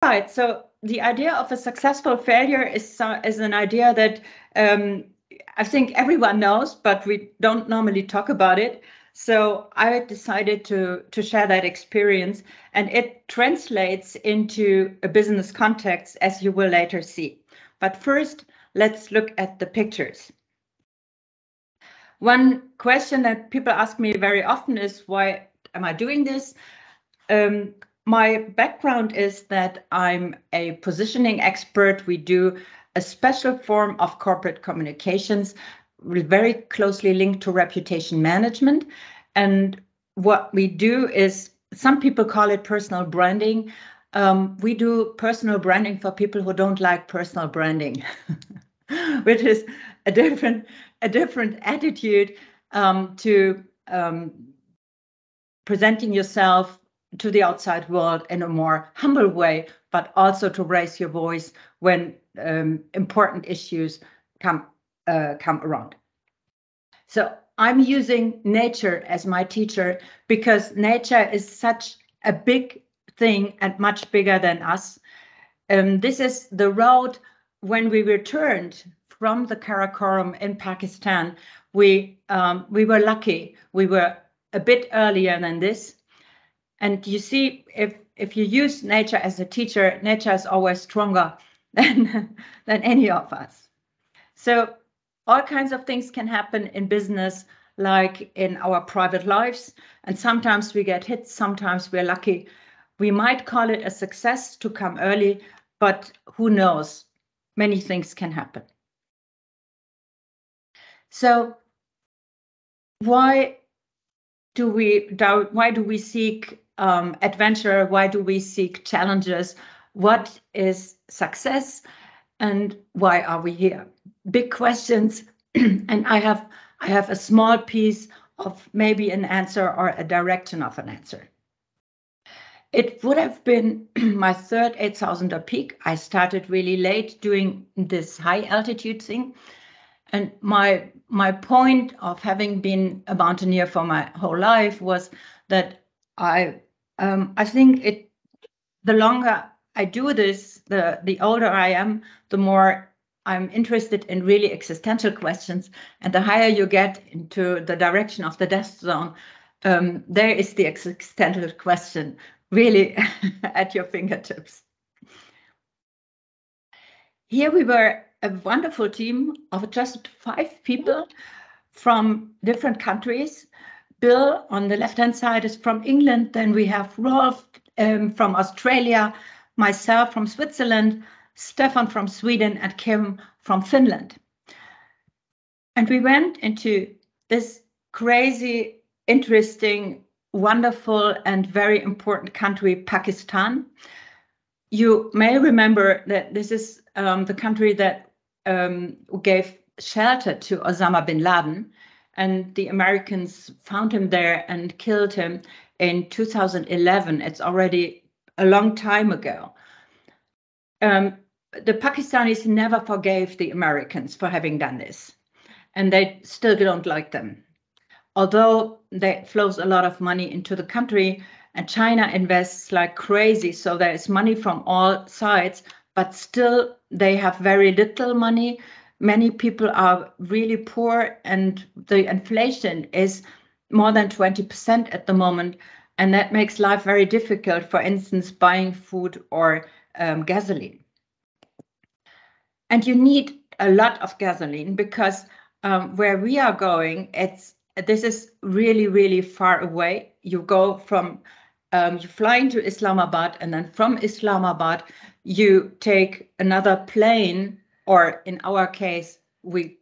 Right. So the idea of a successful failure is an idea that I think everyone knows, but we don't normally talk about it. So I decided to share that experience, and it translates into a business context, as you will later see. But first, let's look at the pictures. One question that people ask me very often is, why am I doing this? My background is that I'm a positioning expert. We do a special form of corporate communications, very closely linked to reputation management. And what we do is, some people call it personal branding. We do personal branding for people who don't like personal branding, which is a different attitude to presenting yourself to the outside world in a more humble way, but also to raise your voice when important issues come around. So I'm using nature as my teacher because nature is such a big thing and much bigger than us. This is the road when we returned from the Karakoram in Pakistan. We were lucky. We were a bit earlier than this. And you see, if you use nature as a teacher, nature is always stronger than any of us. So all kinds of things can happen in business, like in our private lives. And sometimes we get hit, sometimes we're lucky. We might call it a success to come early, but who knows? Many things can happen. So why do we seek adventure? Why do we seek challenges? What is success, and why are we here? Big questions, and I have a small piece of maybe an answer or a direction of an answer. It would have been my third 8,000er peak. I started really late doing this high altitude thing. And my point of having been a mountaineer for my whole life was that I think the longer I do this, the older I am, the more I'm interested in really existential questions. And the higher you get into the direction of the death zone, there is the existential question really at your fingertips. Here we were a wonderful team of just 5 people from different countries. Bill on the left-hand side is from England. Then we have Rolf from Australia, myself from Switzerland, Stefan from Sweden, and Kim from Finland. And we went into this crazy, interesting, wonderful, and very important country, Pakistan. You may remember that this is the country that gave shelter to Osama bin Laden, and the Americans found him there and killed him in 2011. It's already a long time ago. The Pakistanis never forgave the Americans for having done this, and they still don't like them. Although there flows a lot of money into the country, and China invests like crazy, so there is money from all sides, but still they have very little money. Many people are really poor, and the inflation is more than 20% at the moment, and that makes life very difficult, for instance, buying food or gasoline. And you need a lot of gasoline because where we are going, this is really, really far away. You go from, you fly into Islamabad, and then from Islamabad, you take another plane, or in our case, we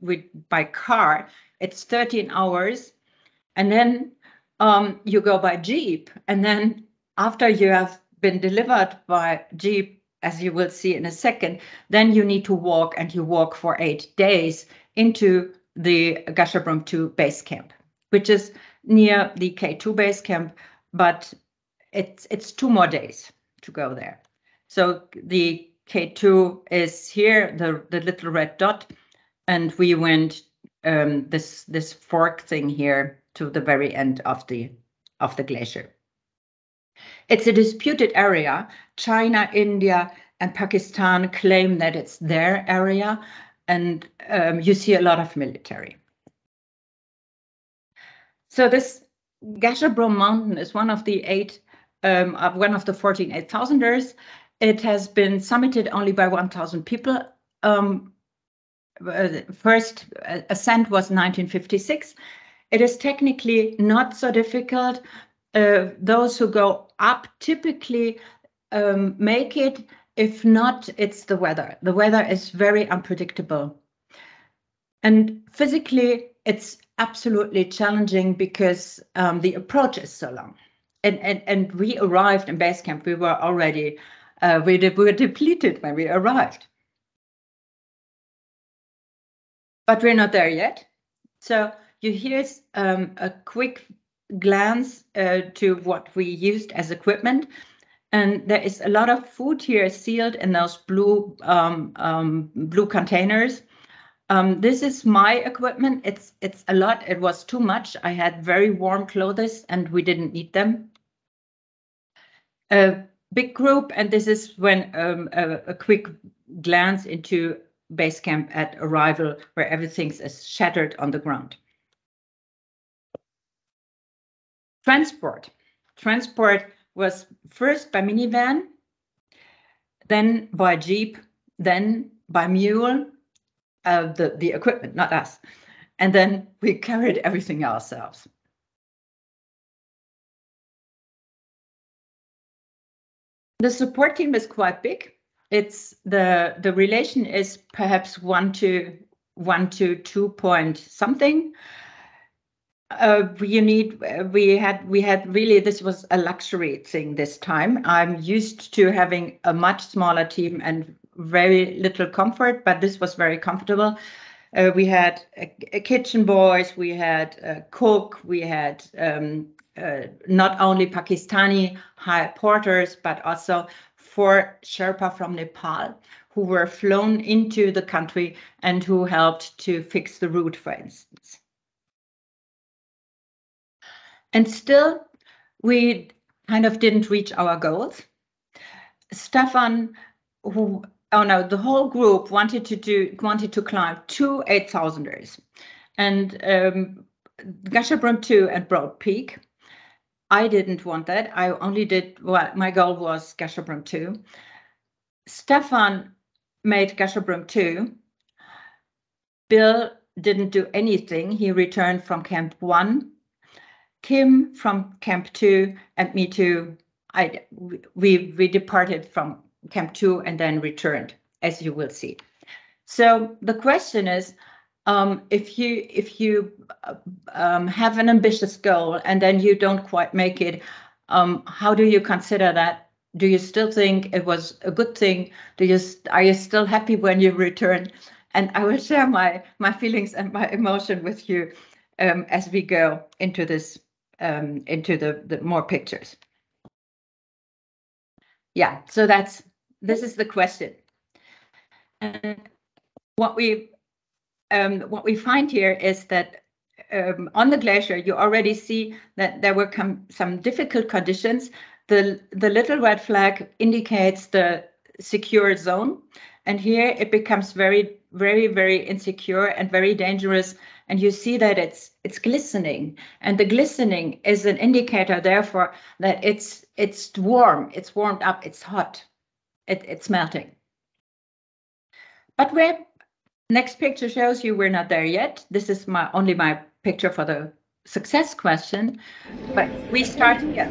by car. It's 13 hours. And then you go by Jeep. And then after you have been delivered by Jeep, as you will see in a second, then you need to walk, and you walk for 8 days into the Gasherbrum II base camp, which is near the K2 base camp, but it's 2 more days to go there. So the K2 is here, the little red dot, and we went this fork thing here to the very end of the glacier. It's a disputed area. China, India, and Pakistan claim that it's their area, and you see a lot of military. So this Gasherbrum Mountain is one of the 14 8,000ers. It has been summited only by 1,000 people. First ascent was 1956. It is technically not so difficult. Those who go up typically make it. If not, it's the weather. The weather is very unpredictable. And physically, it's absolutely challenging because the approach is so long. And we arrived in base camp. We were already, we were depleted when we arrived. But we're not there yet. So here's a quick glance to what we used as equipment. And there is a lot of food here sealed in those blue containers. This is my equipment. It's a lot. It was too much. I had very warm clothes and we didn't need them. A big group, and this is when a quick glance into base camp at arrival, where everything is shattered on the ground. Transport was first by minivan, then by jeep, then by mule, the equipment, not us. And then we carried everything ourselves. The support team is quite big. It's the relation is perhaps 1 to 2 point something. We had really, this was a luxury thing this time. I'm used to having a much smaller team and very little comfort, but this was very comfortable. We had kitchen boys, we had a cook, we had not only Pakistani high porters, but also 4 Sherpa from Nepal who were flown into the country and who helped to fix the route, for instance. And still, we kind of didn't reach our goals. Stefan, the whole group wanted to climb 2 8,000ers, and Gasherbrum II and Broad Peak. I didn't want that. I only did, well, my goal was Gasherbrum II. Stefan made Gasherbrum II. Bill didn't do anything. He returned from Camp 1. Kim from Camp 2 and me too. We departed from Camp 2 and then returned, as you will see. So the question is, if you have an ambitious goal and then you don't quite make it, how do you consider that? Do you still think it was a good thing? Are you still happy when you return? And I will share my feelings and my emotion with you as we go into this, into the more pictures. Yeah, so this is the question. And what we find here is that on the glacier, you already see that there were some difficult conditions. The little red flag indicates the secure zone. And here it becomes very, very, very insecure and very dangerous. And you see that it's glistening. And the glistening is an indicator, therefore, that it's warm, it's warmed up, it's hot, it's melting. But next picture shows you we're not there yet. This is only my picture for the success question, but we start here.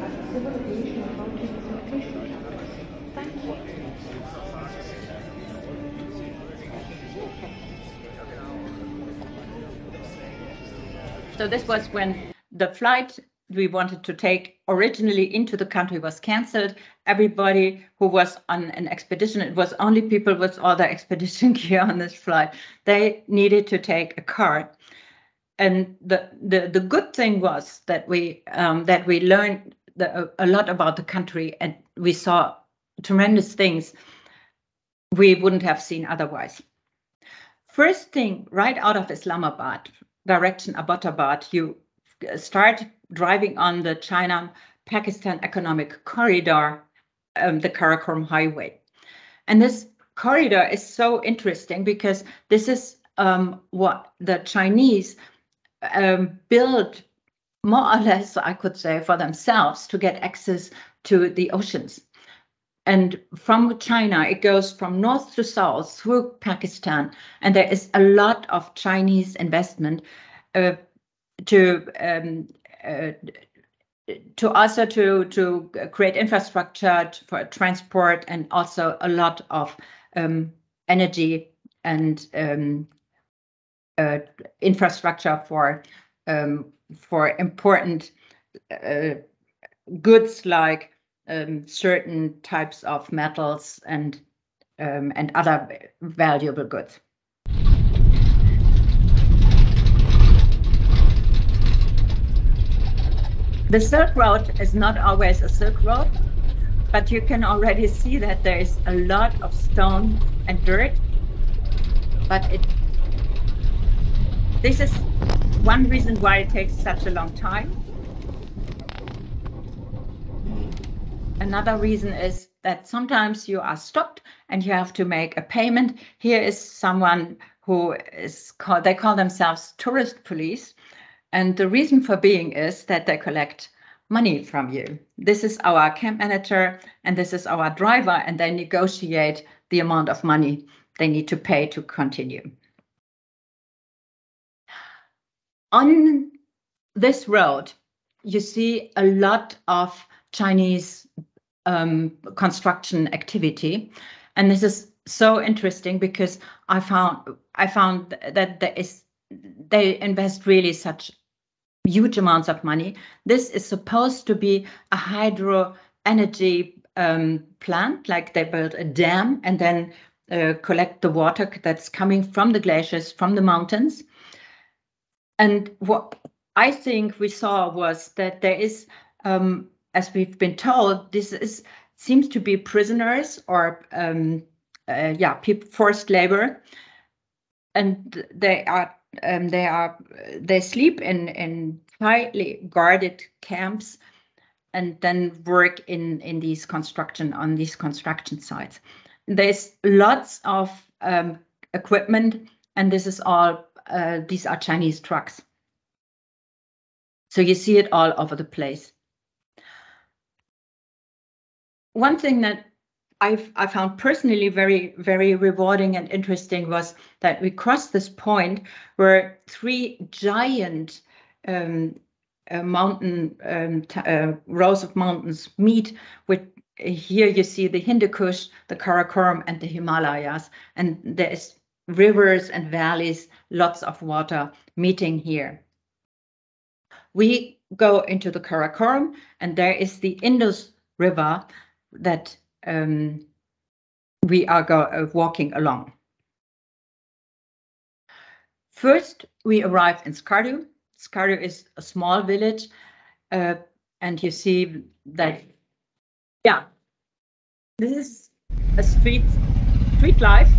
So this was when the flight we wanted to take originally into the country was cancelled. Everybody who was on an expedition, it was only people with all their expedition gear on this flight, they needed to take a car. And the good thing was that we learned a lot about the country, and we saw tremendous things we wouldn't have seen otherwise. First thing, right out of Islamabad, direction Abbottabad, you start driving on the Pakistan Economic Corridor, the Karakoram Highway. And this corridor is so interesting because this is what the Chinese built more or less, I could say, for themselves to get access to the oceans. And from China, it goes from north to south through Pakistan. And there is a lot of Chinese investment to create infrastructure for transport, and also a lot of energy and infrastructure for important goods like certain types of metals and other valuable goods. The Silk Road is not always a Silk Road, but you can already see that there is a lot of stone and dirt. But this is one reason why it takes such a long time. Another reason is that sometimes you are stopped and you have to make a payment. Here is someone who is called, they call themselves tourist police. And the reason for being is that they collect money from you. This is our camp manager and this is our driver, and they negotiate the amount of money they need to pay to continue. On this road, you see a lot of Chinese construction activity, and this is so interesting because I found that they invest really such huge amounts of money. This is supposed to be a hydro energy plant, like they build a dam and then collect the water that's coming from the glaciers, from the mountains. And what I think we saw was that there is, as we've been told, seems to be prisoners or forced labor, and they sleep in tightly guarded camps and then work on these construction sites. There's lots of equipment, and this is all these are Chinese trucks. So you see it all over the place. One thing that I found personally very, very rewarding and interesting was that we crossed this point where three giant rows of mountains meet. With here you see the Hindu Kush, the Karakoram, and the Himalayas, and there is rivers and valleys, lots of water meeting here. We go into the Karakoram, and there is the Indus River that we are walking along. First, we arrive in Skardu. Skardu is a small village, and you see that, yeah, this is a street life.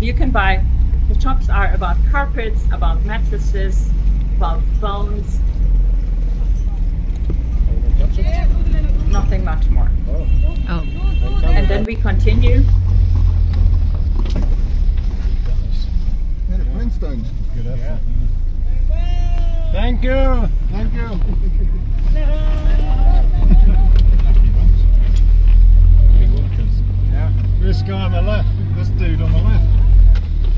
You can buy, the shops are about carpets, about mattresses, about phones. Nothing much more. Oh. And then we continue. Yeah, the Flintstones. Good effort. Yeah. Thank you. Thank you. Yeah. This guy on the left, this dude on the left.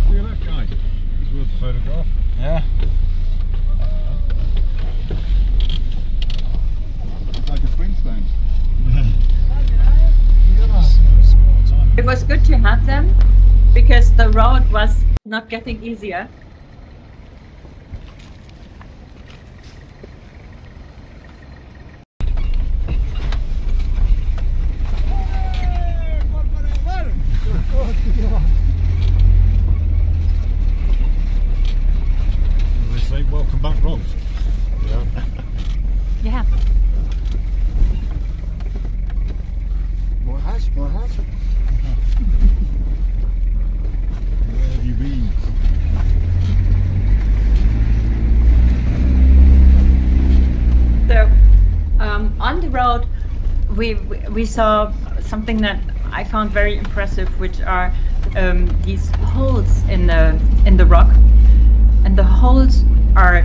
Look at that guy. He's worth a photograph. Yeah. Like the Flintstones. It was good to have them because the road was not getting easier. They say welcome back, Rolf. Yeah. Yeah. More hash. Where have you been? we saw something that I found very impressive, which are these holes in the rock, and the holes are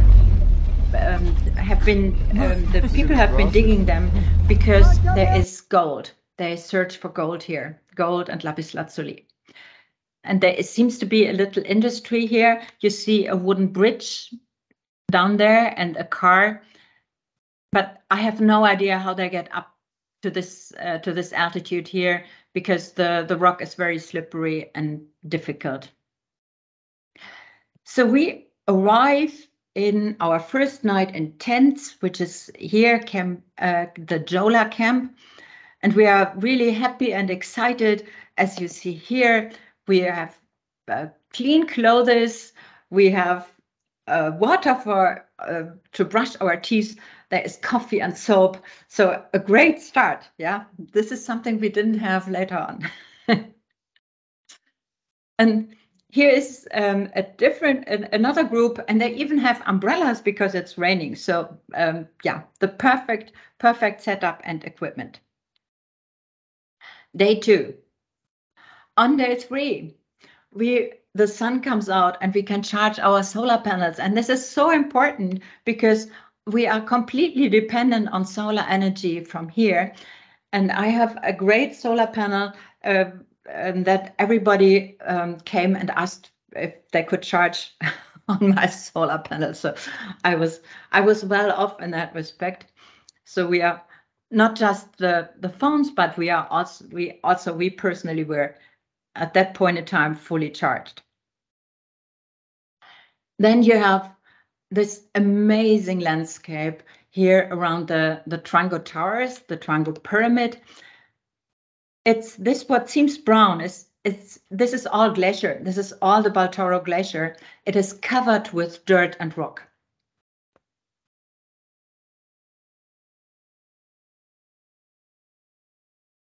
the people have been digging them because there is gold. They search for gold here, gold and lapis lazuli. And there seems to be a little industry here. You see a wooden bridge down there and a car, but I have no idea how they get up to this altitude here, because the rock is very slippery and difficult. So we arrive in our first night in tents, which is here, the Jola camp. And we are really happy and excited. As you see here, we have clean clothes. We have water to brush our teeth. There is coffee and soap. So a great start. Yeah, this is something we didn't have later on. And here is another group, and they even have umbrellas because it's raining. So yeah, the perfect setup and equipment. Day 2. On day 3, the sun comes out and we can charge our solar panels. And this is so important because we are completely dependent on solar energy from here. And I have a great solar panel that everybody came and asked if they could charge on my solar panel. So I was well off in that respect. So we are not just the phones, but we personally were at that point in time fully charged. Then you have this amazing landscape here around the Trango Towers, the Trango Pyramid. It's this what seems brown this is all glacier. This is all the Baltoro Glacier. It is covered with dirt and rock.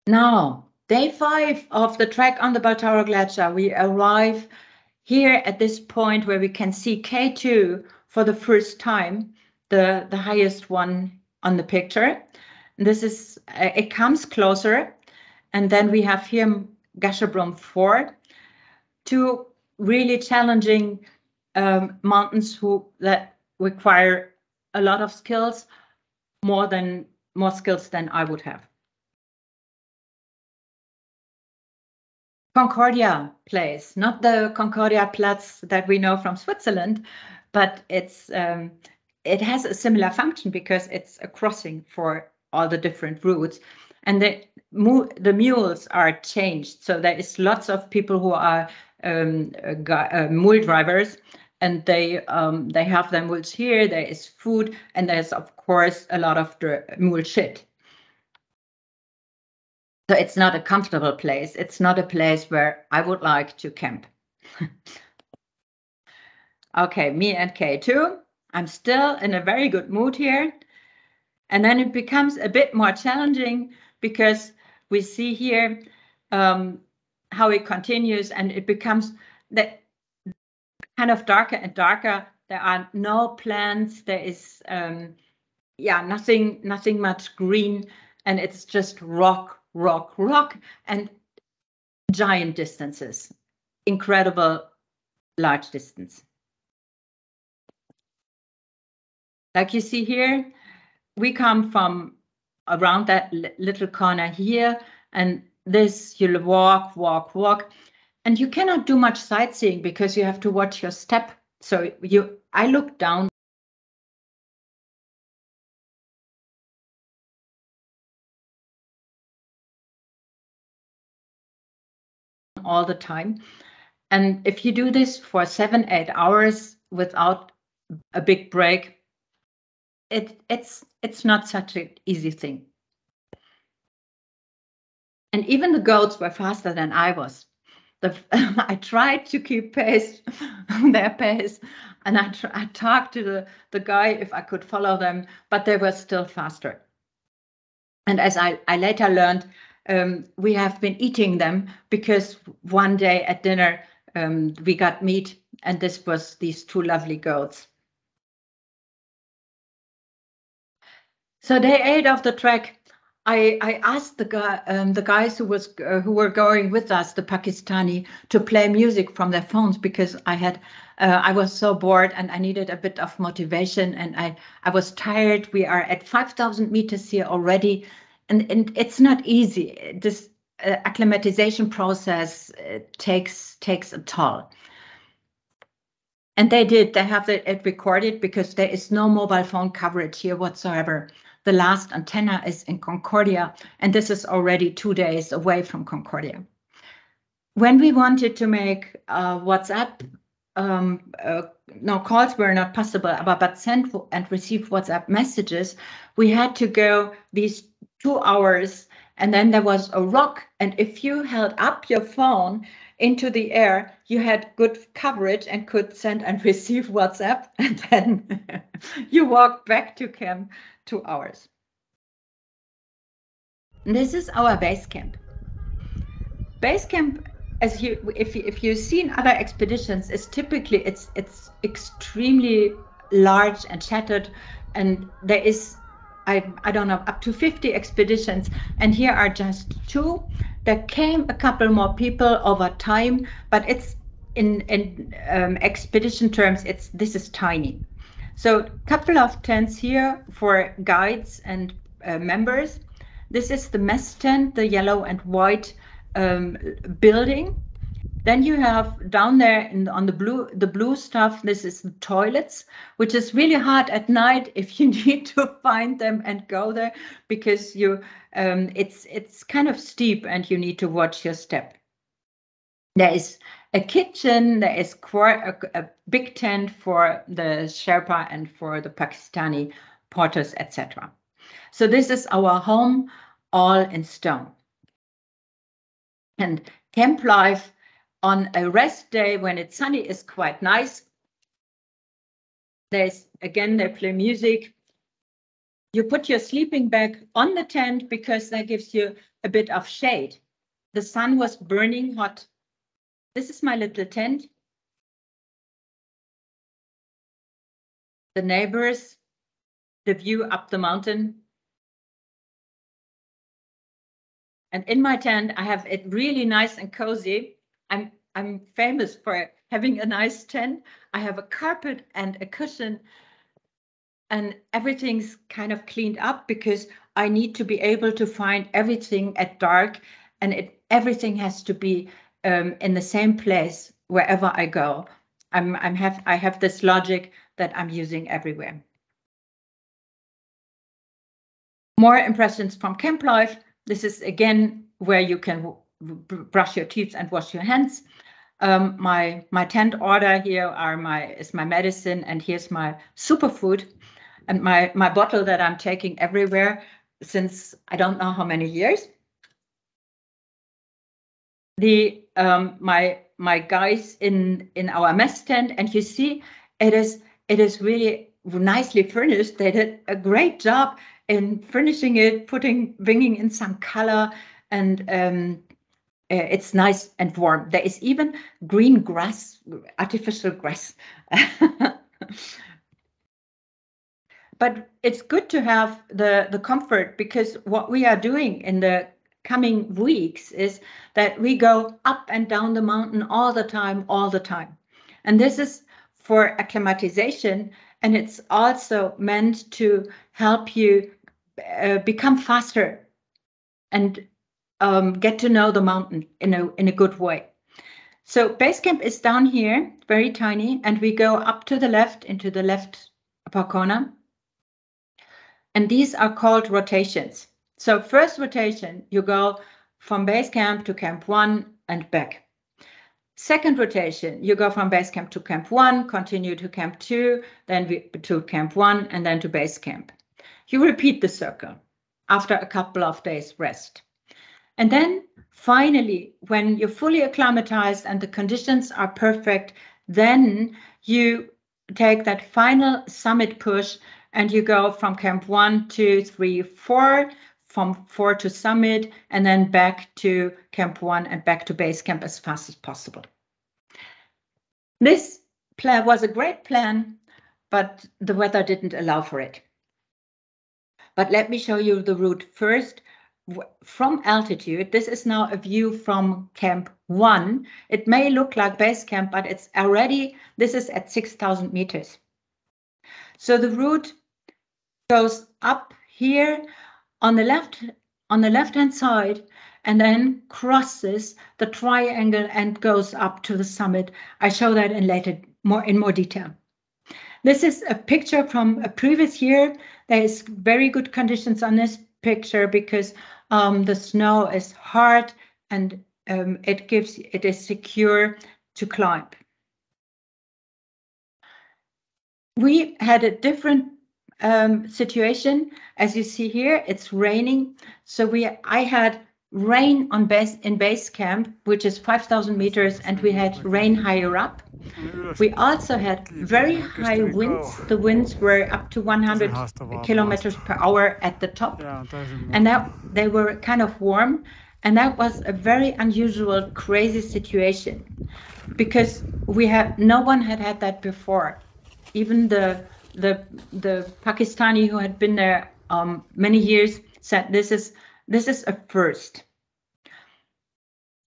Now, day 5 of the trek on the Baltoro Glacier, we arrive here at this point where we can see K2 for the first time, the highest one on the picture. This is, it comes closer. And then we have here Gasherbrum IV, 2 really challenging mountains that require a lot of skills, more skills than I would have. Concordia Place, not the Concordia Platz that we know from Switzerland, but it has a similar function because it's a crossing for all the different routes. And the mules are changed. So there is lots of people who are mule drivers, and they have their mules here. There is food, and there's, of course, a lot of mule shit. So it's not a comfortable place. It's not a place where I would like to camp. Okay, me and K2. I'm still in a very good mood here. And then it becomes a bit more challenging because we see here how it continues, and it becomes that kind of darker and darker. There are no plants. There is nothing much green, and it's just rock, and giant distances, incredible large distance. Like you see here, we come from around that little corner here, and this you'll walk, and you cannot do much sightseeing because you have to watch your step. So I look down all the time. And if you do this for 7-8 hours without a big break, it's not such an easy thing. And even the goats were faster than I was. I tried to keep their pace, and I talked to the guy if I could follow them, but they were still faster. And as I later learned, we have been eating them because one day at dinner we got meat, and this was these 2 lovely goats. So day 8 of the trek, I asked the guys who were going with us, the Pakistani, to play music from their phones because I was so bored and I needed a bit of motivation and I was tired. We are at 5,000 meters here already, and it's not easy. This acclimatization process takes a toll. And they did. They have it recorded because there is no mobile phone coverage here whatsoever. The last antenna is in Concordia, and this is already 2 days away from Concordia. When we wanted to make WhatsApp, no calls were not possible, but send and receive WhatsApp messages, we had to go these 2 hours, and then there was a rock, and if you held up your phone into the air, you had good coverage and could send and receive WhatsApp, and then you walked back to camp 2 hours. And this is our base camp. Base camp, as if you've seen other expeditions, is typically it's extremely large and shattered, and there is I don't know, up to 50 expeditions, and here are just 2. There came a couple more people over time, but it's in expedition terms, this is tiny. So a couple of tents here for guides and members. This is the mess tent, the yellow and white building. Then you have down there on the blue stuff, this is the toilets, which is really hard at night if you need to find them and go there, because it's kind of steep and you need to watch your step. There is a kitchen, there is a big tent for the Sherpa and for the Pakistani porters, etc. So this is our home, all in stone. And camp life on a rest day when it's sunny is quite nice. They play music. You put your sleeping bag on the tent because that gives you a bit of shade. The sun was burning hot. This is my little tent. The neighbors, the view up the mountain. And in my tent, I have it really nice and cozy. I'm famous for having a nice tent. I have a carpet and a cushion, and everything's kind of cleaned up because I need to be able to find everything at dark, and everything has to be in the same place wherever I go. I have this logic that I'm using everywhere. More impressions from camp life. This is again where you can brush your teeth and wash your hands. My tent order here is my medicine, and here's my superfood, and my bottle that I'm taking everywhere since I don't know how many years. My guys in our mess tent, and you see it is really nicely furnished. They did a great job in furnishing it, bringing in some color, and it's nice and warm. There is even green grass, artificial grass. But it's good to have the comfort, because what we are doing in the coming weeks is that we go up and down the mountain all the time. And this is for acclimatization, and it's also meant to help you become faster and get to know the mountain in a good way. So base camp is down here, very tiny, and we go up to the left into the left upper corner. And these are called rotations. So first rotation, you go from base camp to camp 1 and back. Second rotation, you go from base camp to camp 1, continue to camp 2, then to camp 1, and then to base camp. You repeat the circle after a couple of days rest. And then finally, when you're fully acclimatized and the conditions are perfect, then you take that final summit push and you go from camp 1, 2, 3, 4, from 4 to summit, and then back to camp 1 and back to base camp as fast as possible. This plan was a great plan, but the weather didn't allow for it. But let me show you the route first. from altitude, this is now a view from Camp 1. It may look like base camp, but it's already, this is at 6,000 meters. So the route goes up here on the left-hand side, and then crosses the triangle and goes up to the summit. I show that in more detail. This is a picture from a previous year. There is very good conditions on this picture because the snow is hard and it is secure to climb. We had a different situation. As you see here, it's raining. So I had rain in base camp, which is 5,000 meters, and we had rain higher up. We also had very high winds. The winds were up to 100 kilometers per hour at the top, and they were kind of warm. And that was a very unusual, crazy situation because no one had that before. Even the Pakistani who had been there many years said this is a first.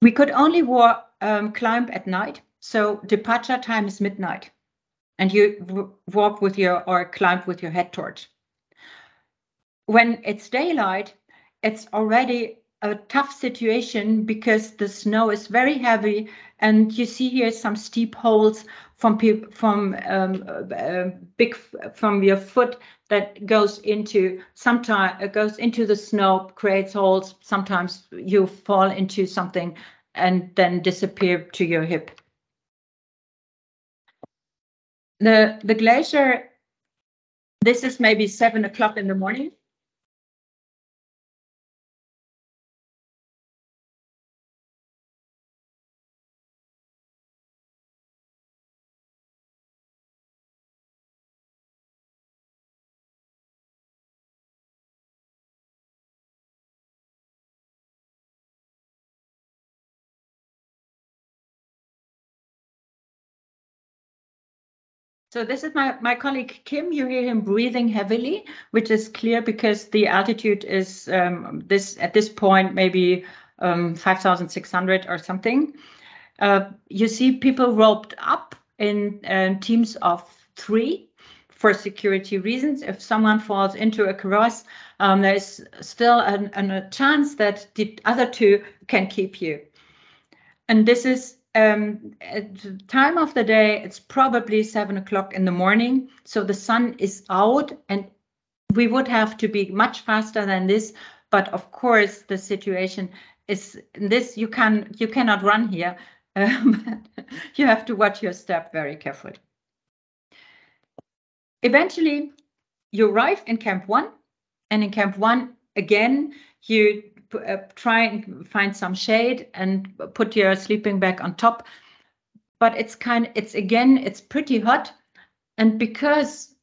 We could only climb at night, so departure time is midnight, and you walk with or climb with your head torch. When it's daylight, it's already a tough situation because the snow is very heavy, and you see here some steep holes from your foot that goes into the snow, creates holes. Sometimes you fall into something and then disappear to your hip. The glacier, this is maybe 7 o'clock in the morning. So this is my colleague Kim. You hear him breathing heavily, which is clear because the altitude is at this point maybe 5,600 or something. You see people roped up in teams of 3 for security reasons. If someone falls into a crevasse, there's still a chance that the other 2 can keep you. And this is at the time of the day, it's probably 7 o'clock in the morning. So the sun is out, and we would have to be much faster than this. But of course, the situation is this: you cannot run here. You have to watch your step very carefully. Eventually, you arrive in Camp 1, and in Camp 1 again, you try and find some shade and put your sleeping bag on top, but it's pretty hot, and because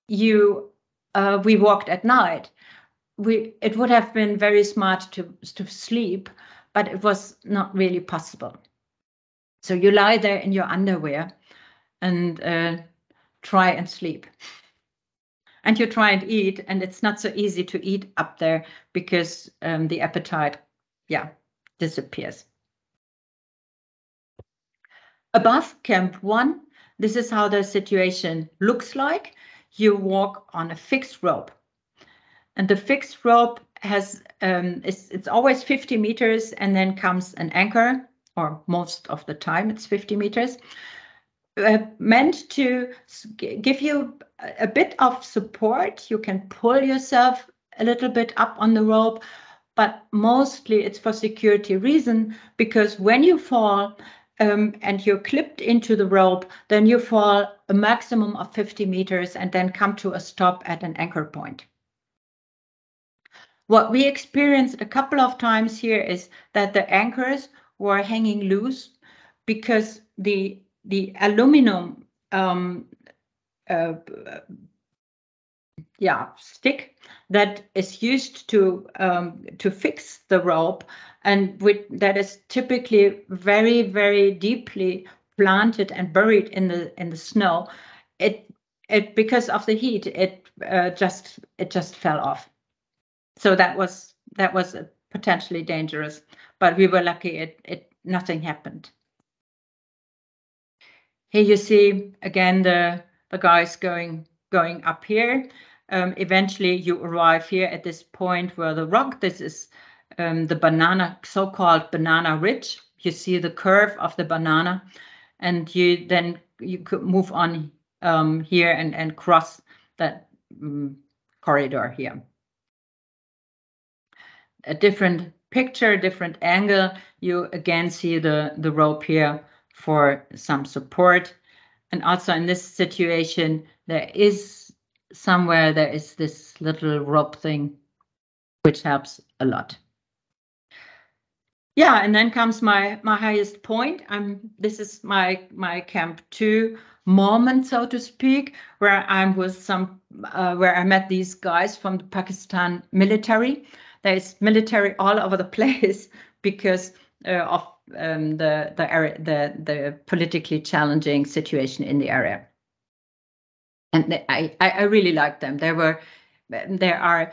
we walked at night, it would have been very smart to sleep, but it was not really possible. So you lie there in your underwear and try and sleep. And you try and eat, and it's not so easy to eat up there because the appetite, disappears. Above Camp 1, this is how the situation looks like. You walk on a fixed rope, and the fixed rope has it's always 50 meters, and then comes an anchor, or most of the time it's 50 meters. Meant to give you a bit of support. You can pull yourself a little bit up on the rope, but mostly it's for security reason, because when you fall and you're clipped into the rope, then you fall a maximum of 50 meters and then come to a stop at an anchor point. What we experienced a couple of times here is that the anchors were hanging loose because the aluminum stick that is used to fix the rope, and that is typically very, very deeply planted and buried in the snow. It because of the heat, it just fell off. So that was a potentially dangerous, but we were lucky nothing happened. Here you see again the guys going up here. Eventually you arrive here at this point where the rock, this is the banana, so-called banana ridge. You see the curve of the banana, and you could move on here and cross that corridor here. A different picture, different angle. You again see the rope here for some support. And also in this situation, there is this little rope thing, which helps a lot. Yeah, and then comes my highest point. This is my Camp 2 moment, so to speak, where I'm with where I met these guys from the Pakistan military. There is military all over the place because of the politically challenging situation in the area. And I really like them. They are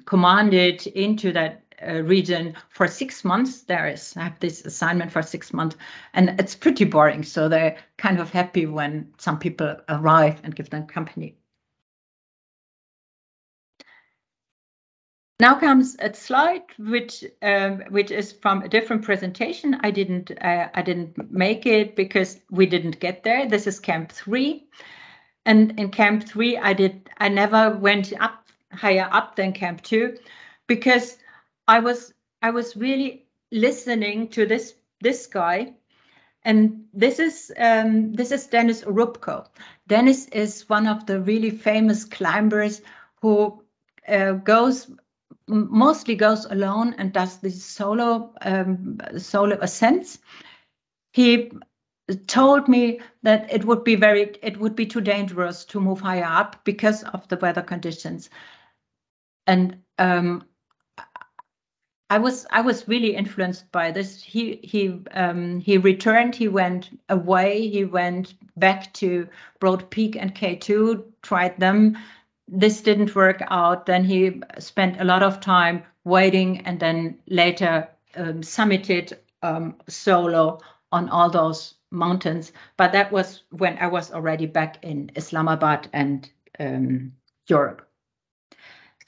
commanded into that region for 6 months. I have this assignment for 6 months, and it's pretty boring. So they're kind of happy when some people arrive and give them company. Now comes a slide which is from a different presentation. I didn't make it because we didn't get there. This is Camp 3, and in Camp 3 I never went up higher up than Camp 2 because I was really listening to this guy, and this is Dennis Urubko. Dennis is one of the really famous climbers who mostly goes alone and does these solo ascents. He told me that it would be too dangerous to move higher up because of the weather conditions, and I was really influenced by this. He returned. He went away. He went back to Broad Peak and K2, tried them. This didn't work out. Then he spent a lot of time waiting, and then later summited solo on all those mountains. But that was when I was already back in Islamabad and Europe.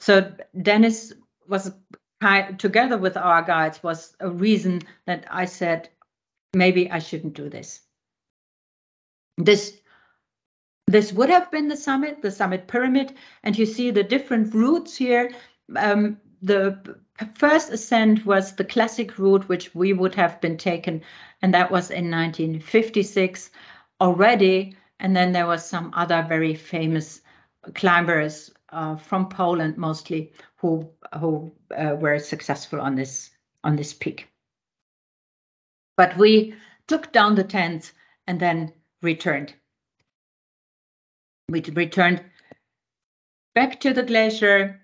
So Dennis was together with our guides was a reason that I said maybe I shouldn't do this. This would have been the summit pyramid, and you see the different routes here. The first ascent was the classic route, which we would have been taken, and that was in 1956 already. And then there was some other very famous climbers from Poland mostly who were successful on this peak. But we took down the tents and then returned. We returned back to the glacier,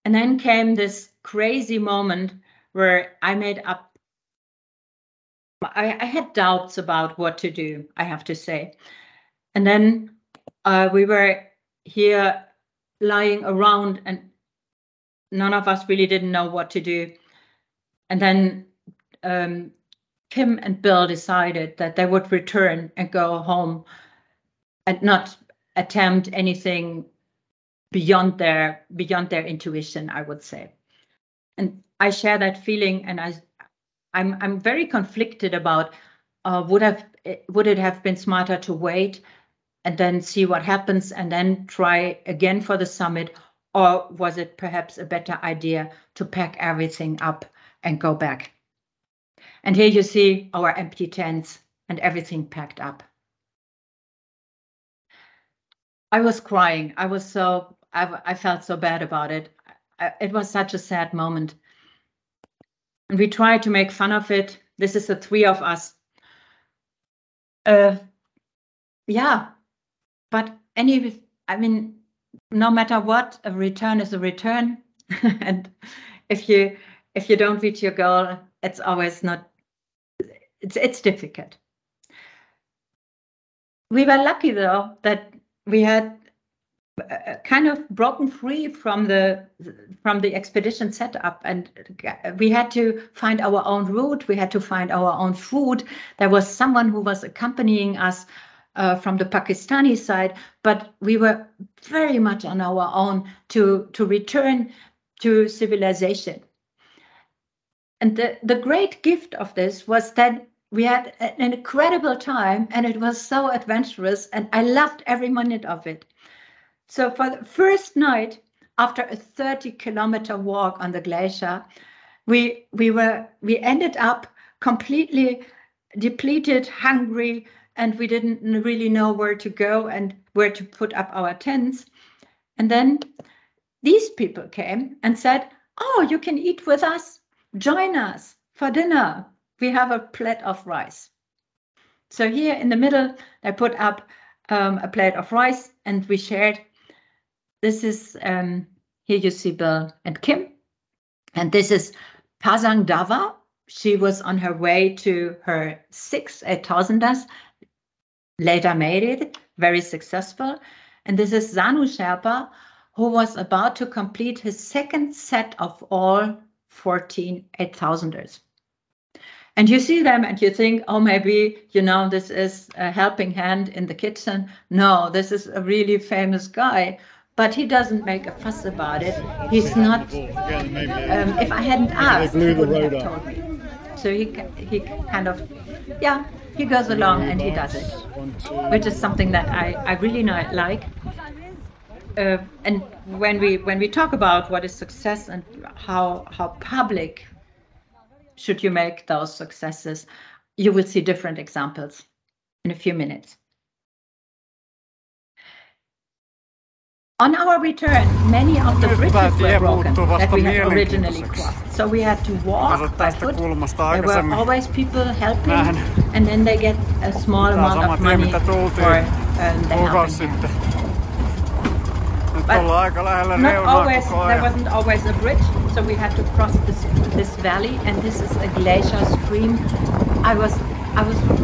and then came this crazy moment where I made up. I had doubts about what to do, I have to say. And then we were here lying around, and none of us really didn't know what to do. And then Kim and Bill decided that they would return and go home and not attempt anything beyond their intuition, I would say. And I share that feeling, and I'm very conflicted about would it have been smarter to wait and then see what happens and then try again for the summit, or was it perhaps a better idea to pack everything up and go back? And here you see our empty tents and everything packed up. I was crying. I felt so bad about it. It was such a sad moment. And we tried to make fun of it. This is the three of us. Yeah, but I mean, no matter what, a return is a return. And if you don't reach your goal, it's always not, it's difficult. We were lucky though that we had kind of broken free from the expedition setup, and we had to find our own route. We had to find our own food. There was someone who was accompanying us from the Pakistani side, but we were very much on our own to return to civilization. And the great gift of this was that we had an incredible time, and it was so adventurous, and I loved every minute of it. So for the first night, after a 30-kilometer walk on the glacier, we ended up completely depleted, hungry, and we didn't really know where to go and where to put up our tents. And then these people came and said, "Oh, you can eat with us. Join us for dinner. We have a plate of rice." So here in the middle, I put up a plate of rice, and we shared. This is, here you see Bill and Kim. And this is Pasang Dava. She was on her way to her 6 8,000ers, later made it, very successful. And this is Zanu Sherpa, who was about to complete his second set of all 14 8,000ers. And you see them and you think, oh, maybe, this is a helping hand in the kitchen. No, this is a really famous guy. But he doesn't make a fuss about it. He's not. If I hadn't asked, he wouldn't have told me. So he kind of, he goes along and he does it, which is something that I really like. And when we talk about what is success and how public should you make those successes, you will see different examples in a few minutes. On our return, many of the bridges were broken that we had originally crossed. So we had to walk by foot. There were always people helping, and then they get a small amount of money for the helping hand. But not always, there wasn't always a bridge, so we had to cross this valley, and this is a glacier stream. I was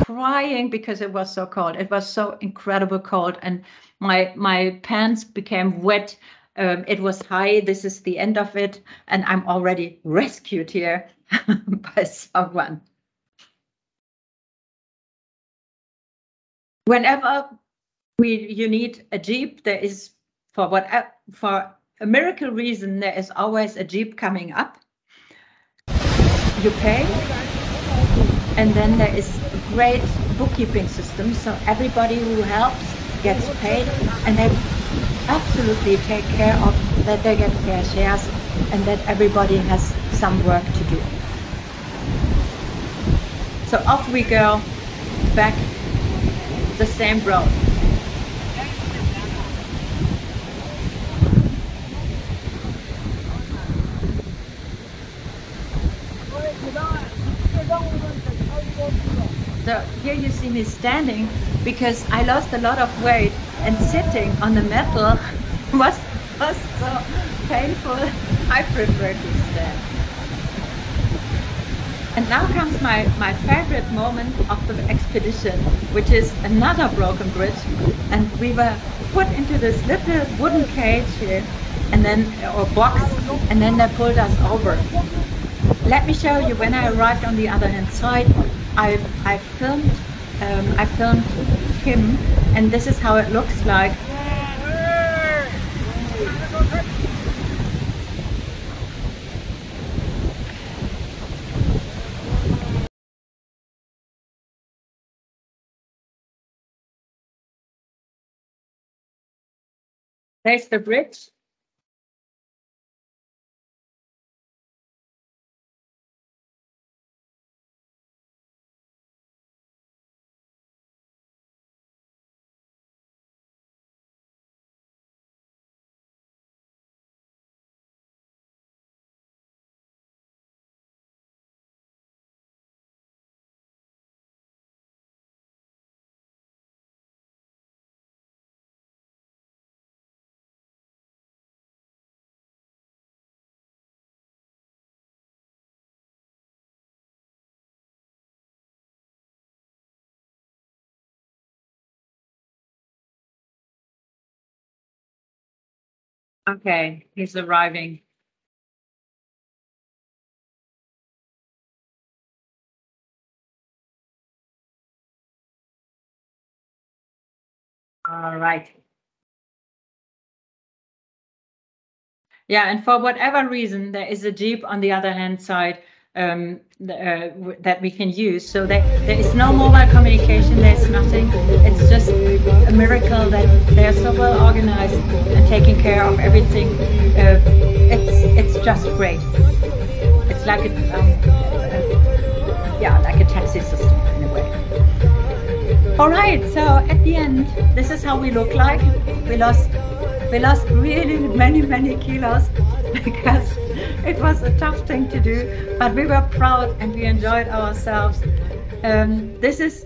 crying because it was so cold. It was so incredible cold, and my pants became wet. It was high. This is the end of it, and I'm already rescued here by someone. Whenever you need a jeep, there is, for a miracle reason, there is always a jeep coming up. You pay, and then there is a great bookkeeping system, so everybody who helps gets paid, and they absolutely take care of that they get fair shares and that everybody has some work to do. So off we go, back the same road. So here you see me standing because I lost a lot of weight, and sitting on the metal was so painful. I prefer to stand. And now comes my favorite moment of the expedition, which is another broken bridge. And we were put into this little wooden cage here, and then, or box, and then they pulled us over. Let me show you, when I arrived on the other hand side, I filmed Kim, and this is how it looks like. There's the bridge. Okay, he's arriving. All right. Yeah, and for whatever reason, there is a Jeep on the other hand side that we can use. So there is no mobile communication, there's nothing. It's just a miracle that they are so well organized and taking care of everything. It's just great. It's like like a taxi system in a way. All right, so at the end, this is how we look like. We lost really many kilos because it was a tough thing to do, but we were proud and we enjoyed ourselves. This is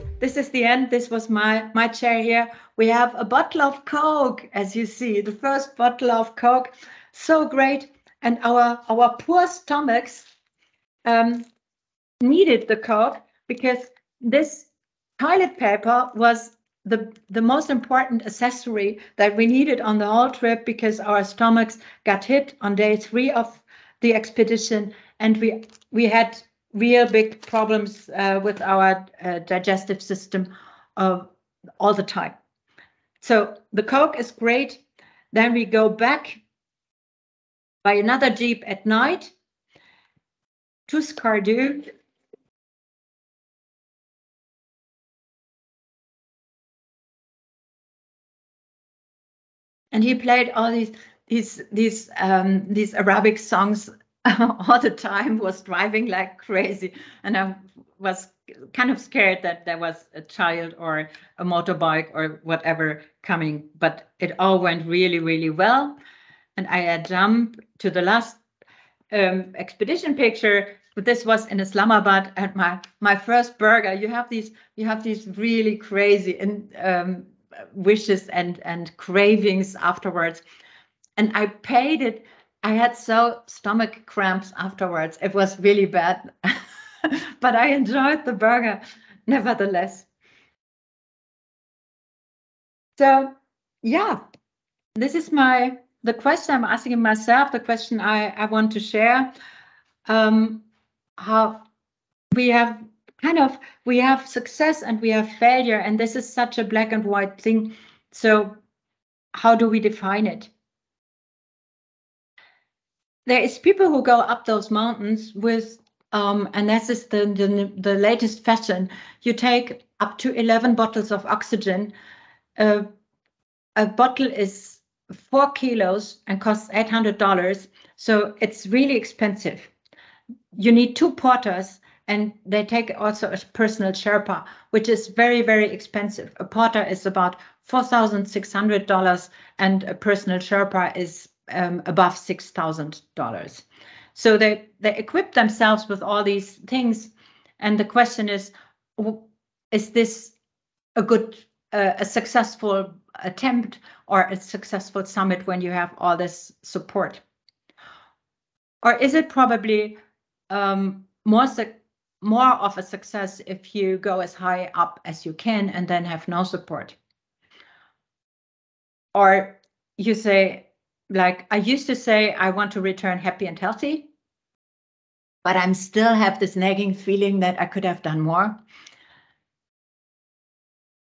the end. This was my chair here. We have a bottle of Coke, as you see, the first bottle of Coke. So great. And our poor stomachs needed the Coke because this toilet paper was the most important accessory that we needed on the whole trip, because our stomachs got hit on day 3 of the expedition, and we had real big problems with our digestive system all the time. So the Coke is great. Then we go back by another Jeep at night to Skardu. And he played all these Arabic songs all the time, was driving like crazy. And I was kind of scared that there was a child or a motorbike or whatever coming, but it all went really, really well. And I jumped to the last expedition picture. But this was in Islamabad, and my first burger. You have these really crazy wishes and cravings afterwards, and I paid it. I had so stomach cramps afterwards. It was really bad, but I enjoyed the burger nevertheless. So yeah, this is the question I'm asking myself, the question I want to share. How we have success and we have failure, and this is such a black and white thing. So how do we define it? There is people who go up those mountains with and this is the latest fashion. You take up to 11 bottles of oxygen. A bottle is 4 kilos and costs $800, so it's really expensive. You need 2 porters, and they take also a personal Sherpa, which is very, very expensive. A porter is about $4,600, and a personal Sherpa is above $6,000. So they equip themselves with all these things, and the question is this a successful attempt or a successful summit when you have all this support? Or is it probably more of a success if you go as high up as you can and then have no support? Or you say, like I used to say, I want to return happy and healthy, but I'm still have this nagging feeling that I could have done more.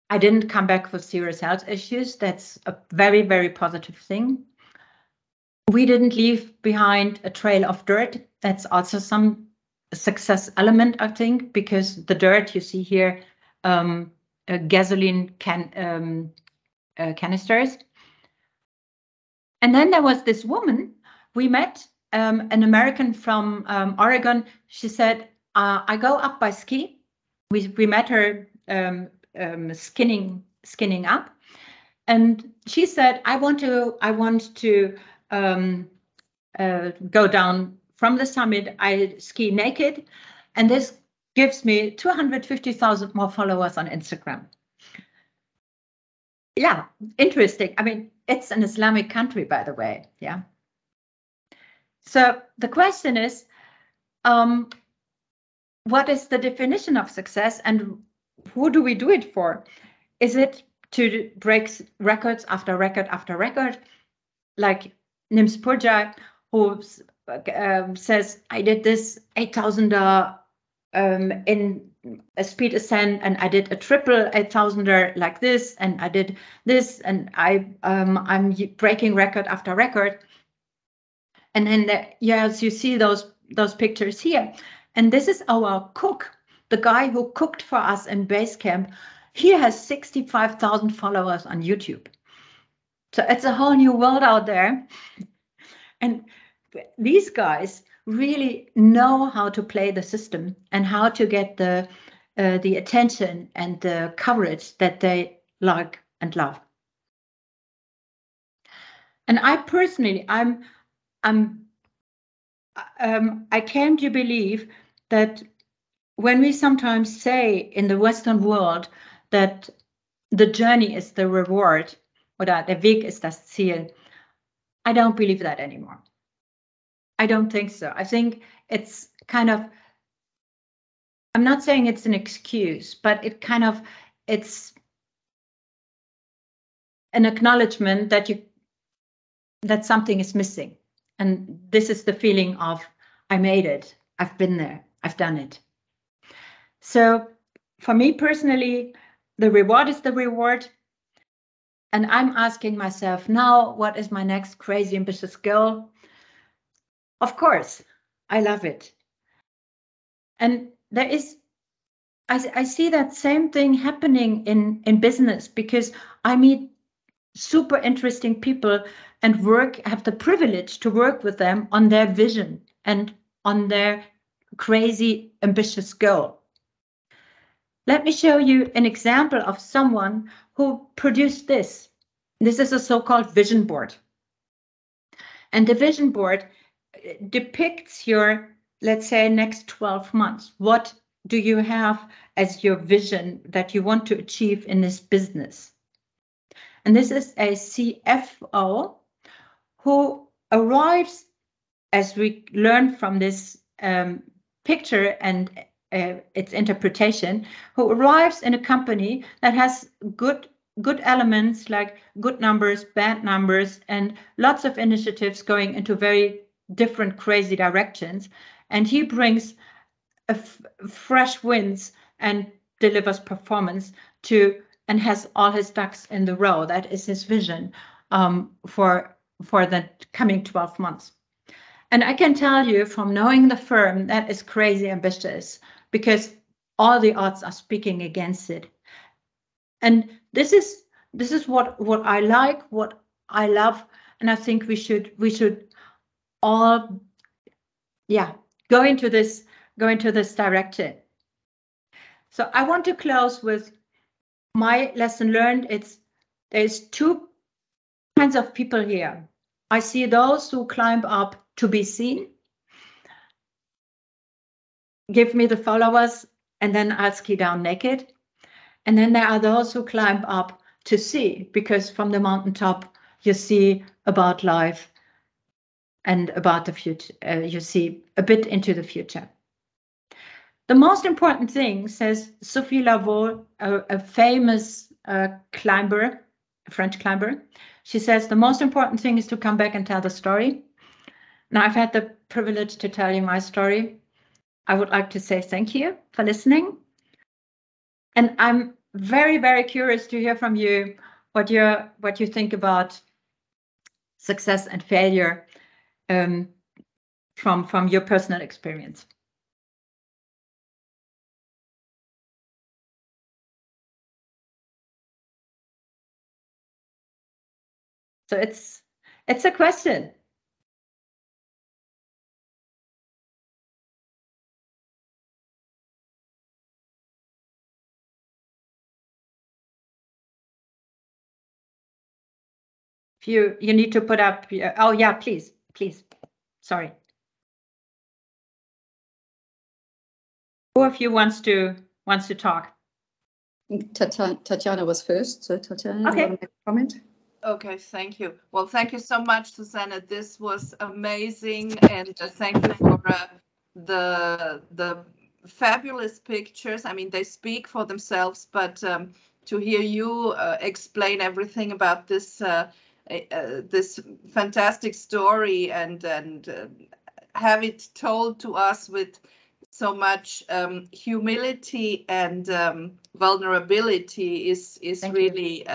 I didn't come back with serious health issues. That's a very, very positive thing. We didn't leave behind a trail of dirt. That's also some success element, I think, because the dirt you see here, gasoline canisters. And then there was this woman we met, an American from Oregon. She said, I go up by ski. We met her skinning up. And she said, I want to go down from the summit. I ski naked, and this gives me 250,000 more followers on Instagram. Yeah, interesting. I mean, it's an Islamic country, by the way. Yeah. So the question is, what is the definition of success, and who do we do it for? Is it to break records after record after record, like Nims Purja, who says, I did this 8,000er in a speed ascent, and I did a triple 8,000er like this, and I did this, and I'm breaking record after record. And then yes, you see those pictures here. And this is our cook, the guy who cooked for us in base camp. He has 65,000 followers on YouTube. So it's a whole new world out there. And these guys really know how to play the system and how to get the attention and the coverage that they like and love. And I personally, I came to believe that when we sometimes say in the Western world that the journey is the reward, oder der Weg ist das Ziel, I don't believe that anymore. I don't think so. I think it's kind of, I'm not saying it's an excuse, but it's an acknowledgement that something is missing. And this is the feeling of, I made it, I've been there, I've done it. So for me personally, the reward is the reward. And I'm asking myself now, what is my next crazy ambitious goal? Of course, I love it. And there is, I see that same thing happening in business, because I meet super interesting people and have the privilege to work with them on their vision and on their crazy ambitious goal. Let me show you an example of someone who produced this. This is a so-called vision board. And the vision board depicts your, let's say, next 12 months. What do you have as your vision that you want to achieve in this business? And this is a CFO who arrives, as we learn from this picture and its interpretation, who arrives in a company that has good elements like good numbers, bad numbers, and lots of initiatives going into very different crazy directions. And he brings fresh winds and delivers performance and has all his ducks in the row. That is his vision for the coming 12 months. And I can tell you from knowing the firm, that is crazy ambitious, because all the odds are speaking against it. And this is what I like, what I love, and I think we should all, yeah, go into this direction. So I want to close with my lesson learned. There's two kinds of people here. I see those who climb up to be seen, give me the followers, and then I'll ski down naked. And then there are those who climb up to see, because from the mountaintop you see about life and about the future. You see a bit into the future. The most important thing, says Sophie Lavaux, a famous climber, a French climber, she says the most important thing is to come back and tell the story. Now, I've had the privilege to tell you my story. I would like to say thank you for listening. And I'm very, very curious to hear from you what you think about success and failure from your personal experience. So it's a question. If you need to put up, oh yeah, please. Sorry. Who of you wants to talk? Tatjana was first, so Tatjana, okay. You want to make a comment? Okay, thank you. Well, thank you so much, Susanne. This was amazing, and thank you for the fabulous pictures. I mean, they speak for themselves, but to hear you explain everything about this this fantastic story and have it told to us with so much humility and vulnerability is really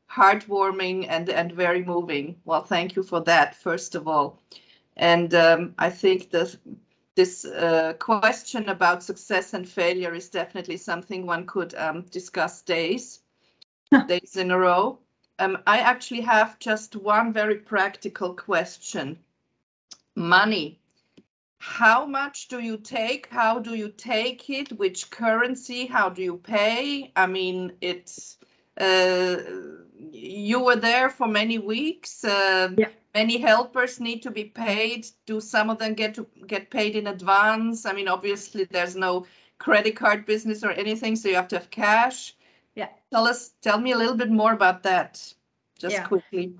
heartwarming and very moving. Well, thank you for that, first of all. And I think this question about success and failure is definitely something one could discuss days in a row. I actually have just one very practical question. Money. How much do you take? How do you take it? Which currency? How do you pay? I mean, it's you were there for many weeks. Many helpers need to be paid. Do some of them get paid in advance? I mean, obviously there's no credit card business or anything, so you have to have cash. Yeah. Tell me a little bit more about that, just quickly.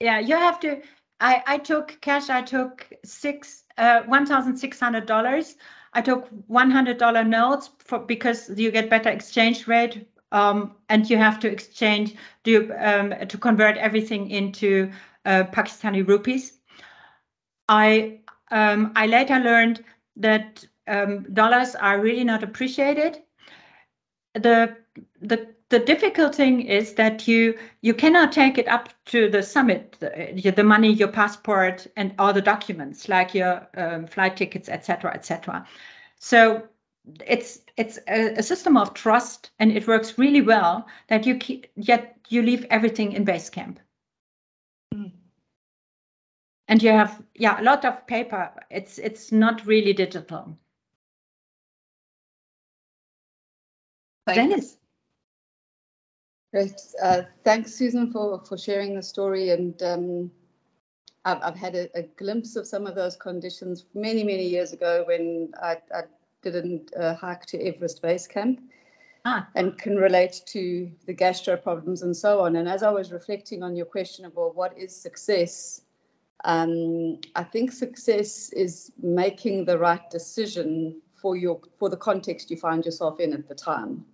Yeah, you have to. I took cash. I took $1,600. I took $100 notes because you get better exchange rate, and you have to exchange to convert everything into Pakistani rupees. I later learned that dollars are really not appreciated. The difficult thing is that you cannot take it up to the summit, the money, your passport, and all the documents like your flight tickets, etc., etc. So it's a system of trust, and it works really well. That yet you leave everything in base camp, and you have a lot of paper. It's not really digital. Dennis. Great. Thanks, Susan, for sharing the story. And I've had a glimpse of some of those conditions many, many years ago when I did a hike to Everest Base Camp and can relate to the gastro problems and so on. And as I was reflecting on your question of, well, what is success? I think success is making the right decision for the context you find yourself in at the time.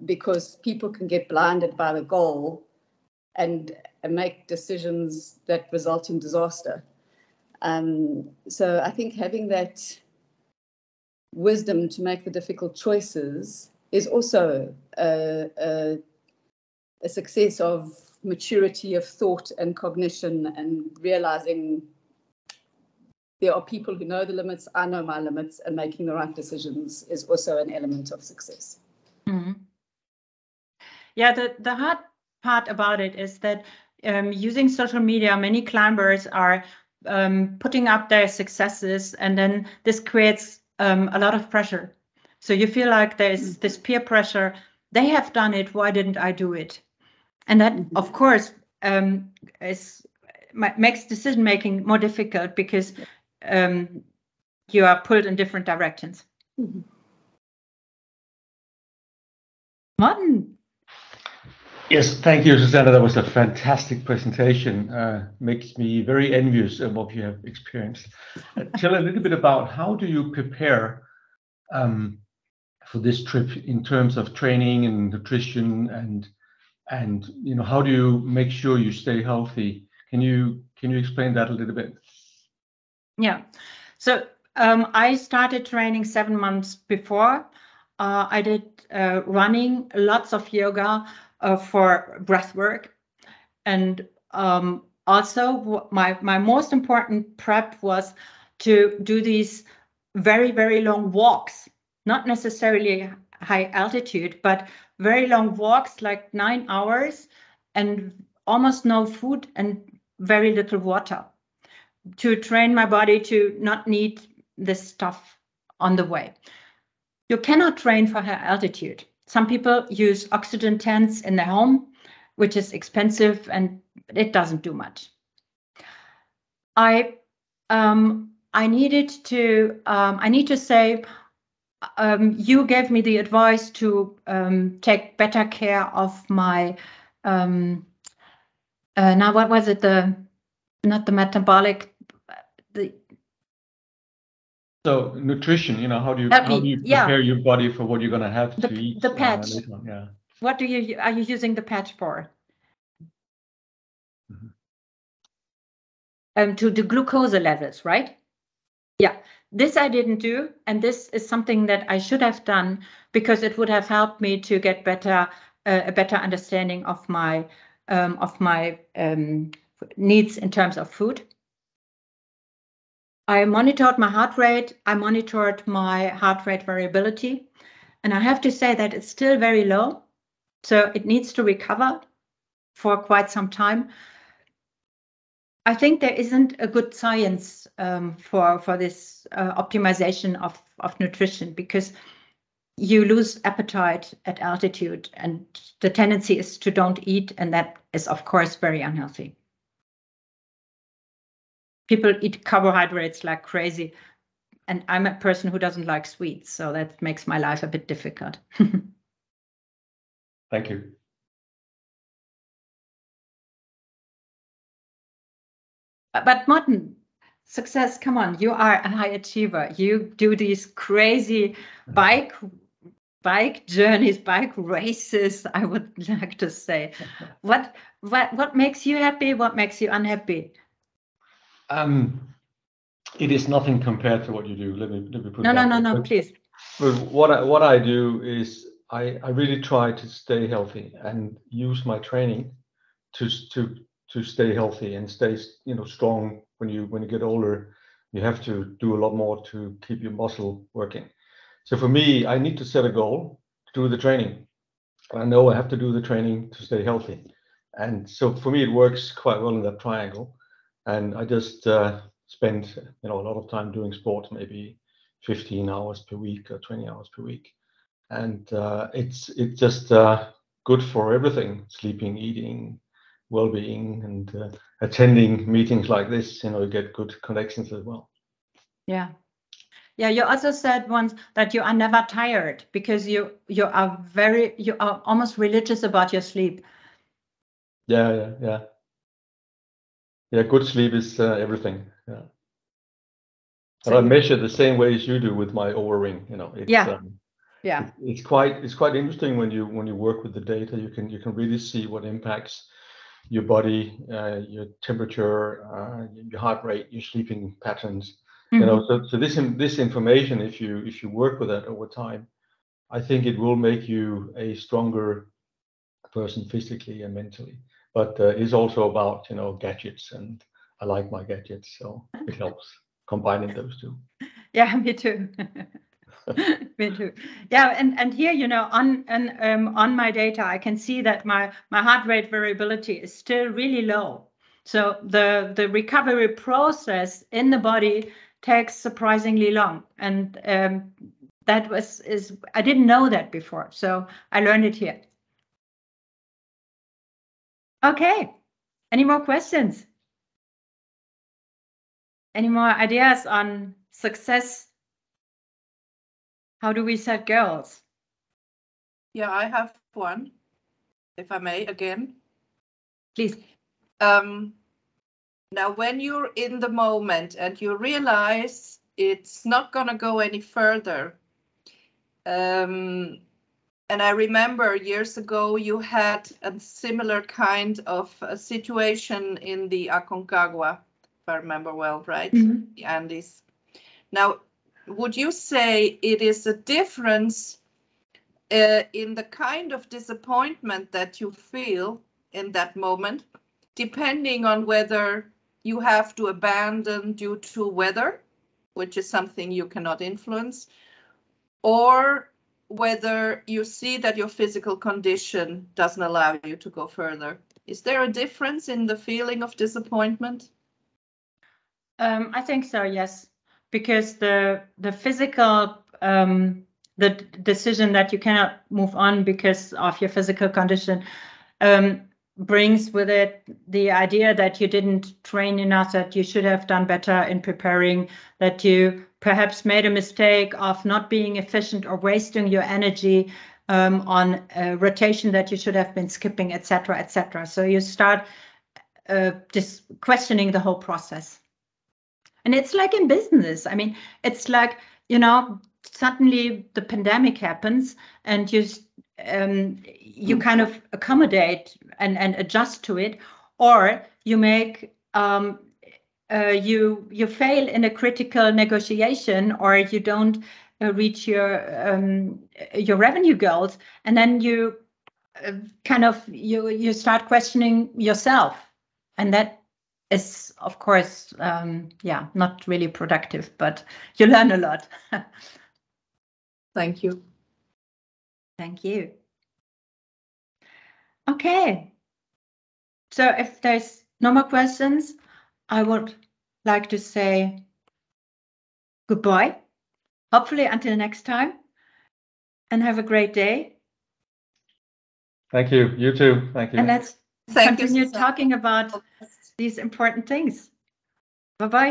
Because people can get blinded by the goal and make decisions that result in disaster. So I think having that wisdom to make the difficult choices is also a success of maturity of thought and cognition, and realizing there are people who know the limits, I know my limits, and making the right decisions is also an element of success. Mm-hmm. Yeah, the hard part about it is that using social media, many climbers are putting up their successes, and then this creates a lot of pressure. So you feel like there's this peer pressure. They have done it. Why didn't I do it? And that, of course, makes decision making more difficult because you are pulled in different directions. Mm-hmm. Martin. Yes, thank you, Susanna. That was a fantastic presentation. Makes me very envious of what you have experienced. Tell a little bit about how do you prepare for this trip in terms of training and nutrition, and you know, how do you make sure you stay healthy? Can you explain that a little bit? Yeah. So I started training 7 months before. I did running, lots of yoga for breath work. And also my most important prep was to do these very, very long walks, not necessarily high altitude, but very long walks, like 9 hours, and almost no food and very little water, to train my body to not need this stuff on the way. You cannot train for high altitude. Some people use oxygen tents in their home, which is expensive and it doesn't do much. I need to say, you gave me the advice to take better care of my, now what was it, not the metabolic, So nutrition, you know, how do you prepare your body for what you're going to have to eat? The patch. Later on? Yeah. What are you using the patch for? to the glucose levels, right? Yeah, this I didn't do, and this is something that I should have done because it would have helped me to get a better understanding of my needs in terms of food. I monitored my heart rate. I monitored my heart rate variability, and I have to say that it's still very low, so it needs to recover for quite some time. I think there isn't a good science for this optimization of nutrition, because you lose appetite at altitude, and the tendency is to don't eat, and that is of course very unhealthy. People eat carbohydrates like crazy, and I'm a person who doesn't like sweets, so that makes my life a bit difficult. Thank you. But Morten, success, come on, you are a high achiever. You do these crazy bike journeys, bike races, I would like to say. What makes you happy? What makes you unhappy? It is nothing compared to what you do. Let me put No, it that way. No, please. But what I do is I really try to stay healthy and use my training to stay healthy and stay strong. When you get older, you have to do a lot more to keep your muscle working. So for me, I need to set a goal to do the training. I know I have to do the training to stay healthy, and so for me it works quite well in that triangle. And I just spend a lot of time doing sport, maybe 15 hours per week or 20 hours per week, and it's just good for everything: sleeping, eating, well-being, and attending meetings like this. You get good connections as well. Yeah. You also said once that you are never tired because you are almost religious about your sleep. Yeah. Good sleep is everything. Yeah. And I measure the same way as you do with my Oura-ring. It's quite interesting when you work with the data. You can really see what impacts your body, your temperature, your heart rate, your sleeping patterns. So this information, if you work with that over time, I think it will make you a stronger person physically and mentally. But it's also about gadgets, and I like my gadgets, so it helps combining those two. Yeah, me too. Me too. Yeah, and here, on my data, I can see that my heart rate variability is still really low. So the recovery process in the body takes surprisingly long, and that I didn't know that before, so I learned it here. Okay, any more questions? Any more ideas on success? How do we set goals? Yeah, I have one, if I may, again. Please. Now, when you're in the moment and you realize it's not going to go any further, and I remember years ago you had a similar kind of a situation in the Aconcagua, if I remember well, right? Mm-hmm. The Andes. Now, would you say it is a difference in the kind of disappointment that you feel in that moment, depending on whether you have to abandon due to weather, which is something you cannot influence, or whether you see that your physical condition doesn't allow you to go further? Is there a difference in the feeling of disappointment? I think so, yes, because the physical the decision that you cannot move on because of your physical condition brings with it the idea that you didn't train enough, that you should have done better in preparing, that you perhaps made a mistake of not being efficient or wasting your energy on rotation that you should have been skipping, etc., etc. So you start just questioning the whole process. And it's like in business. I mean, it's like, suddenly the pandemic happens and you kind of accommodate and adjust to it, or you make you fail in a critical negotiation, or you don't reach your revenue goals, and then you you start questioning yourself, and that is, of course, not really productive, but you learn a lot. Thank you. Thank you. Okay. So if there's no more questions, I would like to say goodbye, hopefully until next time, and have a great day. Thank you. You too. Thank you. And let's Thank you, continue Susanne. talking about these important things. Bye-bye.